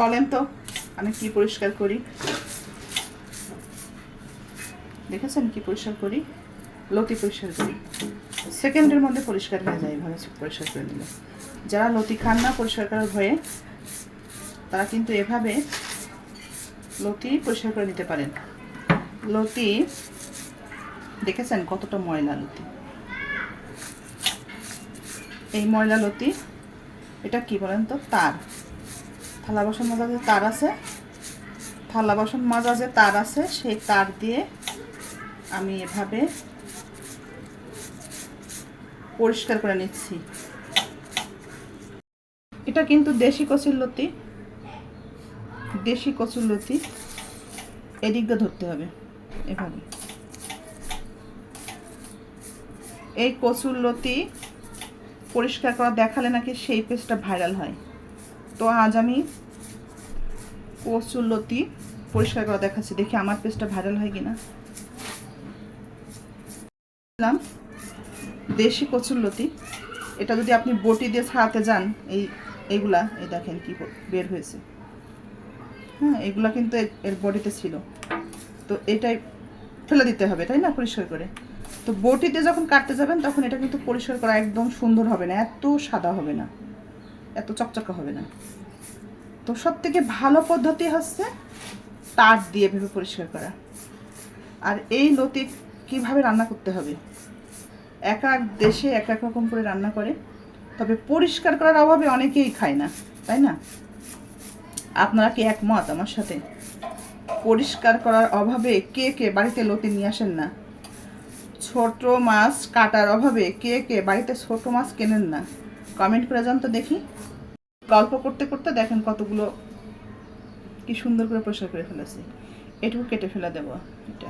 বলেন তো আমি কি পরিষ্কার করি? দেখেছেন কি পরিষ্কার করি? লতি পরিষ্কার করি, সেকেন্ডের মধ্যে পরিষ্কার হয়ে যায় এভাবে পরিষ্কার করে দিলে। যারা লতি খান না পরিষ্কার করার ভয়ে, তারা কিন্তু এভাবে লতি পরিষ্কার করে নিতে পারেন। লতি দেখেছেন কতটা ময়লা লতি, এই ময়লা লতি। এটা কি বলেন তো? তার থালা বাসন মাজা যে তার আছে, থালা বাসন মাজা যে তার আছে, সেই তার দিয়ে আমি এভাবে পরিষ্কার করে নিচ্ছি। এটা কিন্তু দেশি কচুর লতি, দেশি কচুর লতি। এদিক দিয়ে ধরতে হবে এভাবে। এই কচুর লতি পরিষ্কার করা দেখালে নাকি সেই পেজটা ভাইরাল হয়। তো আজ আমি কচুর লতি পরিষ্কার করা দেখাচ্ছি, দেখি আমার পেজটা ভাইরাল হয় কিনা। দেশি কচুর লতি, এটা যদি আপনি বটি দিয়ে ছাড়াতে যান, এইগুলা এই দেখেন কি বের হয়েছে। হ্যাঁ, এগুলা কিন্তু এর বডিতে ছিল, তো এটাই ফেলে দিতে হবে, তাই না, পরিষ্কার করে। তো বটিতে যখন কাটতে যাবেন তখন এটা কিন্তু পরিষ্কার করা একদম সুন্দর হবে না, এত সাদা হবে না, এত চকচকা হবে না। তো সব থেকে ভালো পদ্ধতি হচ্ছে তার দিয়ে ভেবে পরিষ্কার করা। আর এই লতি কিভাবে রান্না করতে হবে, এক এক দেশে এক এক রকম করে রান্না করে, তবে পরিষ্কার করার অভাবে অনেকেই খায় না, তাই না? আপনারা কি একমত আমার সাথে? পরিষ্কার করার অভাবে কে কে বাড়িতে লতি নিয়ে আসেন না? ছোট মাছ কাটার অভাবে কে কে বাড়িতে ছোট মাছ কেনেন না? কমেন্ট করে যান তো দেখি। গল্প করতে করতে দেখেন কতগুলো কি সুন্দর করে পরিষ্কার করে ফেলেছি। এটুকু কেটে ফেলে দেবো এটা।